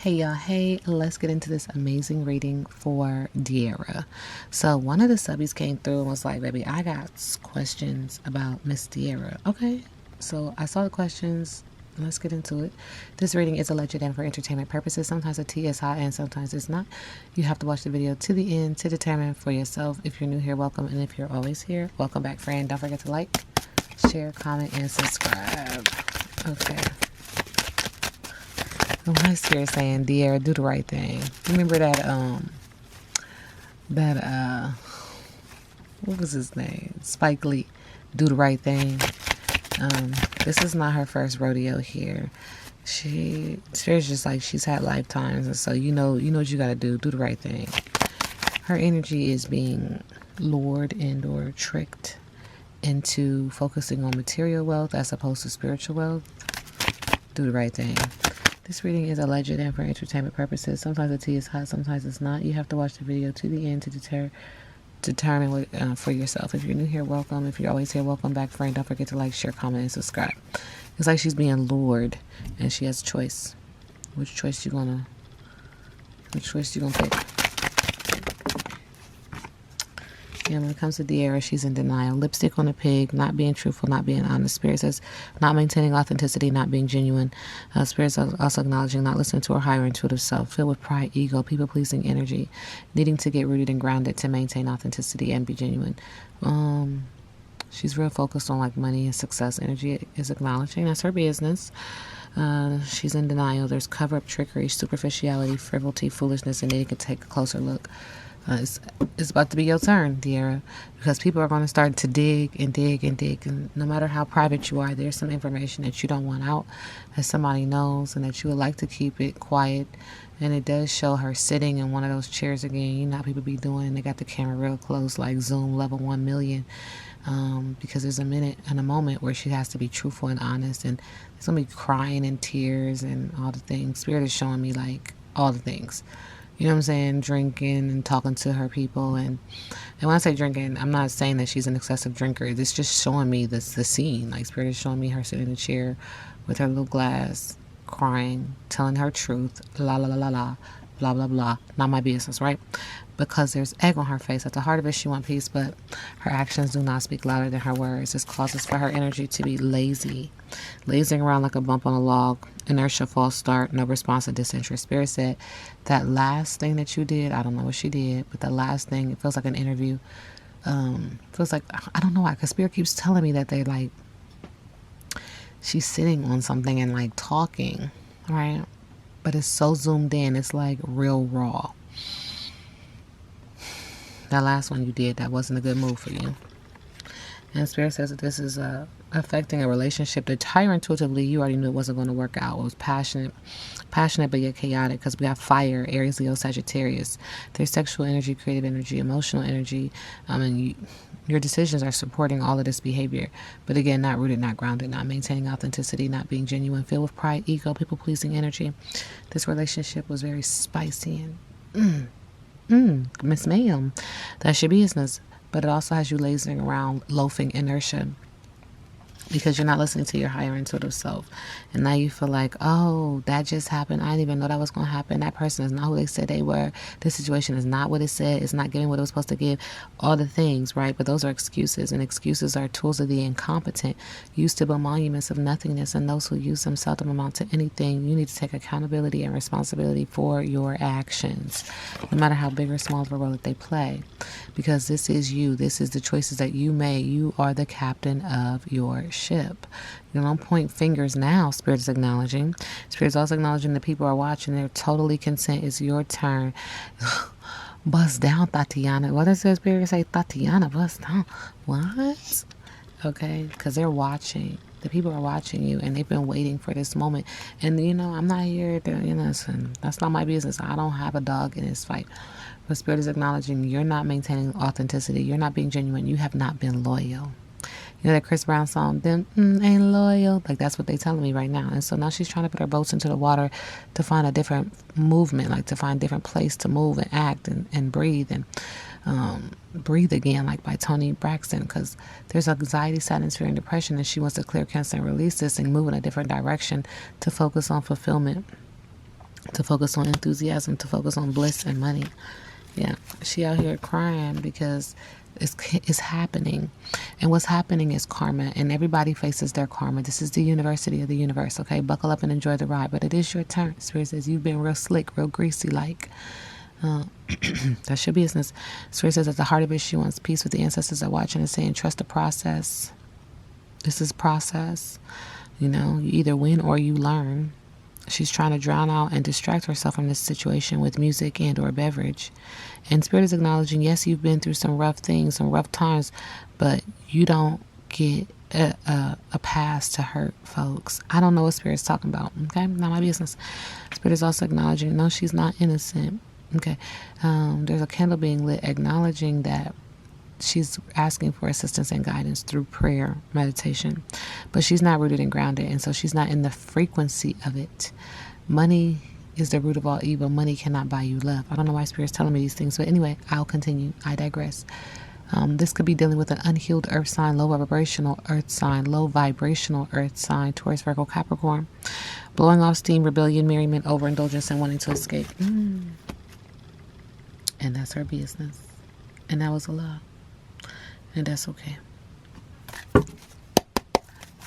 Hey y'all, hey, let's get into this amazing reading for De'Ara. So one of the subbies came through and was like, baby, I got questions about Miss De'Ara. Okay, so I saw the questions. Let's get into it. This reading is alleged and for entertainment purposes. Sometimes the tea is hot and sometimes it's not. You have to watch the video to the end to determine for yourself. If you're new here, welcome. And if you're always here, welcome back, friend. Don't forget to like, share, comment, and subscribe. Okay. My spirit saying, De'Ara, do the right thing. Remember that what was his name? Spike Lee, do the right thing. This is not her first rodeo here. Spirit's just like she's had lifetimes, and so you know what you gotta do the right thing. Her energy is being lured and or tricked into focusing on material wealth as opposed to spiritual wealth. Do the right thing. This reading is alleged and for entertainment purposes. Sometimes the tea is hot, sometimes it's not. You have to watch the video to the end to determine what for yourself. If you're new here, welcome. If you're always here, welcome back, friend. Don't forget to like, share, comment, and subscribe. It's like she's being lured, and she has a choice. Which choice you gonna pick? And when it comes to De'Ara, she's in denial. Lipstick on a pig, not being truthful, not being honest. Spirit says not maintaining authenticity, not being genuine. Spirit is also acknowledging not listening to her higher intuitive self, filled with pride, ego, people-pleasing energy, needing to get rooted and grounded to maintain authenticity and be genuine. She's real focused on like money and success. Energy is acknowledging that's her business. She's in denial. There's cover-up, trickery, superficiality, frivolity, foolishness, and needing to take a closer look. It's about to be your turn, De'Ara, because people are going to start to dig and dig and dig, and no matter how private you are, there's some information that you don't want out, that somebody knows, and that you would like to keep it quiet. And it does show her sitting in one of those chairs again. You know how people be doing, they got the camera real close, like Zoom level 1 million, because there's a minute and a moment where she has to be truthful and honest, and there's going to be crying and tears and all the things. Spirit is showing me like all the things. You know what I'm saying? Drinking and talking to her people. And when I say drinking, I'm not saying that she's an excessive drinker. It's just showing me the scene. Like, Spirit is showing me her sitting in a chair with her little glass, crying, telling her truth, la la la la la, blah blah blah. Not my business, right? Because there's egg on her face. At the heart of it, she wants peace, but her actions do not speak louder than her words. This causes for her energy to be lazy, lazing around like a bump on a log. Inertia, false start, no response, and disinterest. Spirit said that last thing that you did, I don't know what she did, but the last thing, it feels like an interview. Feels like, I don't know why, because Spirit keeps telling me that they like, she's sitting on something and like talking, right? But it's so zoomed in, it's like real raw. That last one you did, that wasn't a good move for you. And Spirit says that this is affecting a relationship that higher intuitively you already knew it wasn't going to work out. It was passionate but yet chaotic, because we have fire, Aries, Leo, Sagittarius. There's sexual energy, creative energy, emotional energy, and your decisions are supporting all of this behavior. But again, not rooted, not grounded, not maintaining authenticity, not being genuine, filled with pride, ego, people-pleasing energy. This relationship was very spicy and Miss Ma'am, that's your business. But it also has you lazing around, loafing, inertia, because you're not listening to your higher intuitive self. And now you feel like, oh, that just happened. I didn't even know that was going to happen. That person is not who they said they were. This situation is not what it said. It's not giving what it was supposed to give. All the things, right? But those are excuses. And excuses are tools of the incompetent, used to build monuments of nothingness. And those who use them seldom amount to anything. You need to take accountability and responsibility for your actions, no matter how big or small of a role that they play. Because this is you. This is the choices that you made. You are the captain of your ship. You don't point fingers now. Spirit is acknowledging. Spirit is also acknowledging that people are watching. They're totally content. It's your turn. Bust down, Tatiana. What does the Spirit say? Tatiana, bust down. What? Okay, because they're watching. The people are watching you, and they've been waiting for this moment. And I'm not here to, that's not my business. I don't have a dog in this fight. But Spirit is acknowledging you're not maintaining authenticity. You're not being genuine. You have not been loyal. You know that Chris Brown song, them ain't loyal? Like, that's what they telling me right now. And so now she's trying to put her boats into the water to find a different movement, like to find a different place to move and act and breathe and breathe again, like by Toni Braxton, because there's anxiety, sadness, fear, and depression, and she wants to clear, cancel, and release this and move in a different direction to focus on fulfillment to focus on enthusiasm, to focus on bliss and money. Yeah, she out here crying because it's happening. And what's happening is karma, and everybody faces their karma. This is the university of the universe, okay? Buckle up and enjoy the ride, but it is your turn. Spirit says you've been real slick, real greasy, like that's your business. Spirit says at the heart of it, she wants peace with the ancestors are watching and saying, trust the process. This is process. You know, you either win or you learn. She's trying to drown out and distract herself from this situation with music and or beverage. And Spirit is acknowledging, yes, you've been through some rough things, some rough times, but you don't get a pass to hurt folks. I don't know what Spirit's talking about, okay? Not my business. Spirit is also acknowledging, no, she's not innocent, okay? There's a candle being lit acknowledging that she's asking for assistance and guidance through prayer, meditation, but she's not rooted and grounded, and so she's not in the frequency of it. Money is the root of all evil. Money cannot buy you love. I don't know why Spirit's telling me these things, but anyway, I'll continue. I digress. This could be dealing with an unhealed earth sign, low vibrational earth sign, Taurus, Virgo, Capricorn, blowing off steam, rebellion, merriment, overindulgence, and wanting to escape. And that's her business. And that was a lot. And that's okay.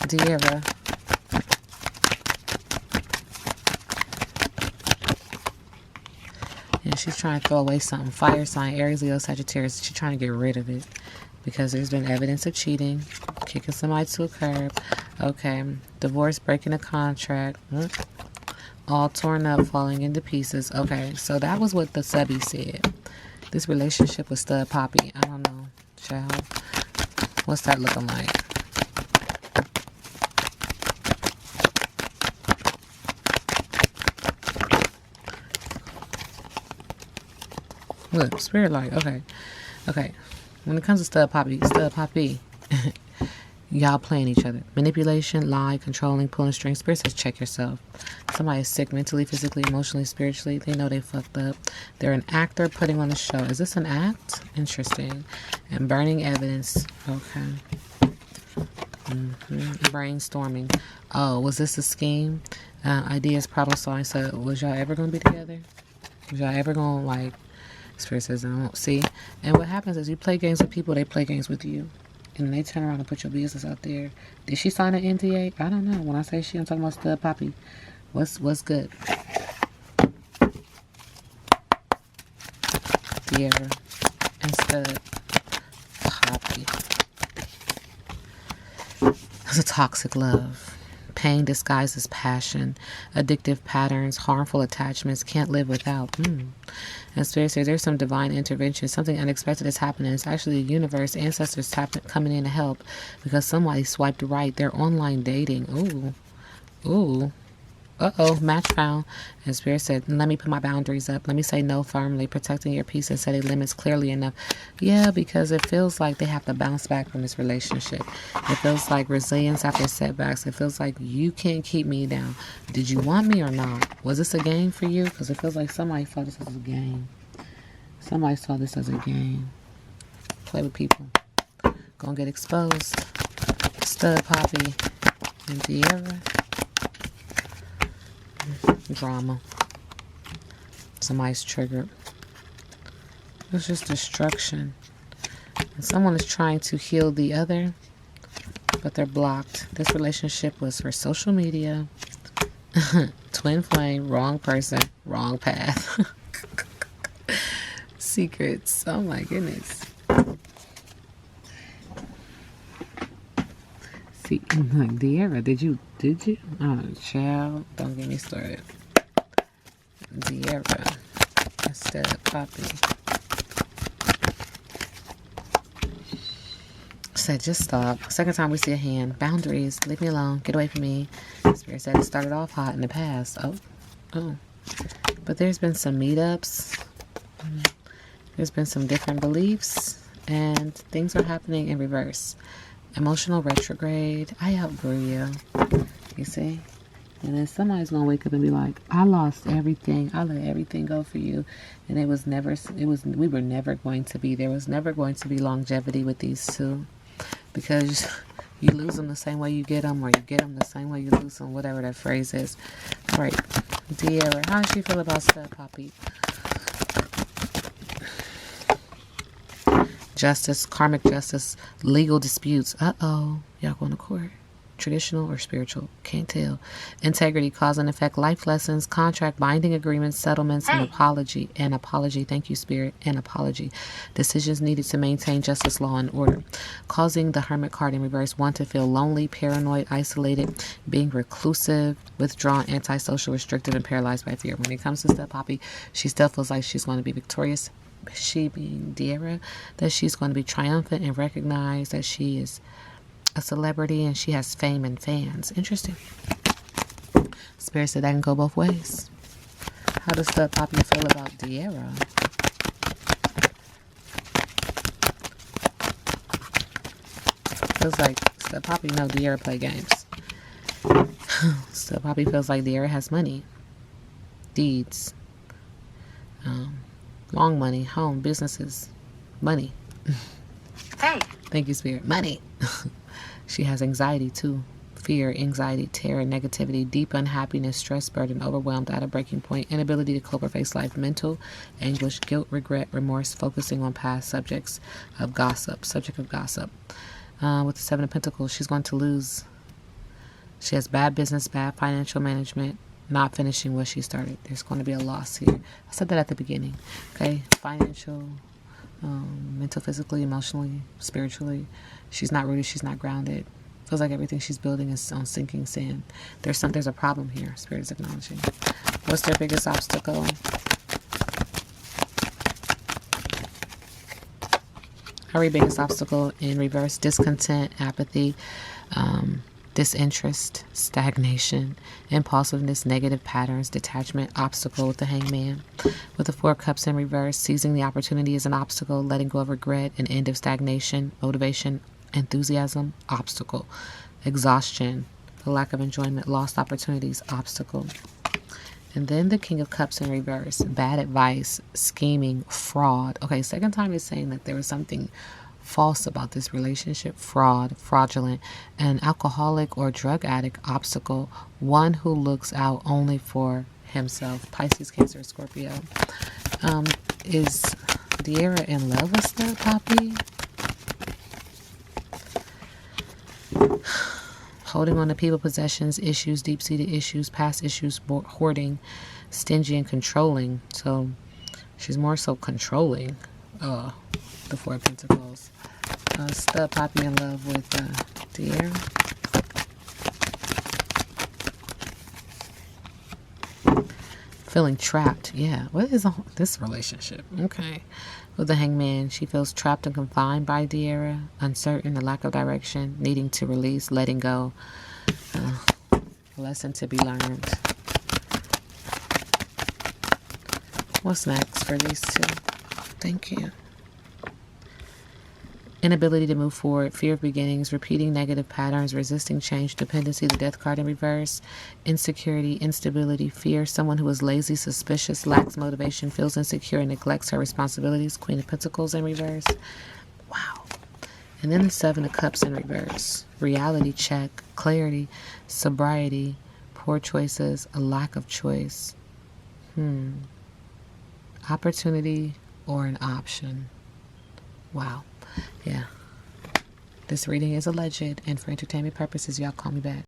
Deira. And she's trying to throw away something. Fire sign, Aries, Leo, Sagittarius. She's trying to get rid of it because there's been evidence of cheating, kicking somebody to a curb. Okay. Divorce, breaking a contract. All torn up, falling into pieces. Okay. So that was what the subby said. This relationship with Stud Papi. I don't know. Child. What's that looking like? Look, Spirit like, okay. When it comes to Stud Papi, y'all playing each other. Manipulation, lie, controlling, pulling strings. Spirit says check yourself. Somebody is sick mentally, physically, emotionally, spiritually. They know they fucked up. They're an actor putting on a show. Is this an act? Interesting. And burning evidence. Okay. Brainstorming. Oh, was this a scheme? Ideas, problem solving. So was y'all ever going to be together? Was y'all ever going to, like, Spirit says, I don't see. And what happens is you play games with people, they play games with you. And then they turn around and put your business out there. Did she sign an NDA? I don't know. When I say she, I'm talking about Stud Papi. What's good? Deira and Stud Papi. It's a toxic love. Pain disguises passion. Addictive patterns. Harmful attachments. Can't live without. And Spirit says there's some divine intervention. Something unexpected is happening. It's actually the universe, ancestors coming in to help because somebody swiped right. They're online dating. Ooh. Uh-oh, match found. And Spirit said, let me put my boundaries up. Let me say no firmly, protecting your peace and setting limits clearly enough. Yeah, because it feels like they have to bounce back from this relationship. It feels like resilience after setbacks. It feels like you can't keep me down. Did you want me or not? Was this a game for you? Because it feels like somebody saw this as a game. Somebody saw this as a game. Play with people. Gonna get exposed. Stud Papi and Deira. Drama. Somebody's triggered. It's just destruction. And someone is trying to heal the other, but they're blocked. This relationship was for social media. Twin flame, wrong person, wrong path. Secrets. Oh my goodness. See, like Deira, did you? Oh, child, don't get me started. Deira, instead of Papi. Said, just stop. Second time we see a hand. Boundaries. Leave me alone. Get away from me. Spirit said it started off hot in the past. Oh. But there's been some meetups. There's been some different beliefs. And things are happening in reverse. Emotional retrograde. I outgrew you. You see? And then somebody's going to wake up and be like, I lost everything. I let everything go for you. And we were never going to be, there was never going to be longevity with these two. Because you lose them the same way you get them, or you get them the same way you lose them, whatever that phrase is. Right. De'Ara, how does she feel about stuff, Papi? Justice, karmic justice, legal disputes. Uh-oh. Y'all going to court. Traditional or spiritual? Can't tell. Integrity, cause and effect, life lessons, contract, binding agreements, settlements, and apology. An apology. Thank you, Spirit. An apology. Decisions needed to maintain justice, law, and order. Causing the Hermit card in reverse. One, to feel lonely, paranoid, isolated, being reclusive, withdrawn, antisocial, restrictive, and paralyzed by fear. When it comes to stuff, Papi, she still feels like she's going to be victorious. She being De'Ara, that she's going to be triumphant and recognize that she is a celebrity and she has fame and fans. Interesting. Spirit said that can go both ways. How does the Papi feel about De'Ara? Feels like the Papi know De'Ara play games. So Papi feels like De'Ara has money, deeds, long money, home, businesses, money. Thank you, Spirit. Money. She has anxiety too. Fear, anxiety, terror, negativity, deep unhappiness, stress, burden, overwhelmed, at a breaking point, inability to cope or face life, mental anguish, guilt, regret, remorse, focusing on past subject of gossip. With the Seven of Pentacles, she's going to lose. She has bad business, bad financial management, not finishing what she started. There's going to be a loss here. I said that at the beginning. Okay, financial, mental, physically, emotionally, spiritually. She's not rooted. She's not grounded. Feels like everything she's building is on sinking sand. There's a problem here. Spirit is acknowledging. What's their biggest obstacle? Her biggest obstacle in reverse: discontent, apathy, disinterest, stagnation, impulsiveness, negative patterns, detachment, obstacle with the Hangman. With the Four of Cups in reverse, seizing the opportunity is an obstacle, letting go of regret, an end of stagnation, motivation, enthusiasm, obstacle, exhaustion, the lack of enjoyment, lost opportunities, obstacle. And then the King of Cups in reverse, bad advice, scheming, fraud. Okay, second time is saying that there was something false about this relationship, fraud, fraudulent, an alcoholic or drug addict, obstacle, one who looks out only for himself. Pisces, Cancer, Scorpio. Is De'Ara in love with the Papi? Holding on to people, possessions, issues, deep-seated issues, past issues, hoarding, stingy, and controlling. So she's more so controlling. The Four of Pentacles. Still Papi in love with De'Ara. Feeling trapped. Yeah. What is this relationship? Okay. With the Hangman, she feels trapped and confined by De'Ara, uncertain, a lack of direction, needing to release, letting go. A lesson to be learned. What's next for these two? Thank you. Inability to move forward, fear of beginnings, repeating negative patterns, resisting change, dependency, the Death card in reverse, insecurity, instability, fear, someone who is lazy, suspicious, lacks motivation, feels insecure, and neglects her responsibilities, Queen of Pentacles in reverse. Wow. And then the Seven of Cups in reverse, reality check, clarity, sobriety, poor choices, a lack of choice. Opportunity or an option. Wow. Yeah. This reading is alleged, and for entertainment purposes, y'all call me back.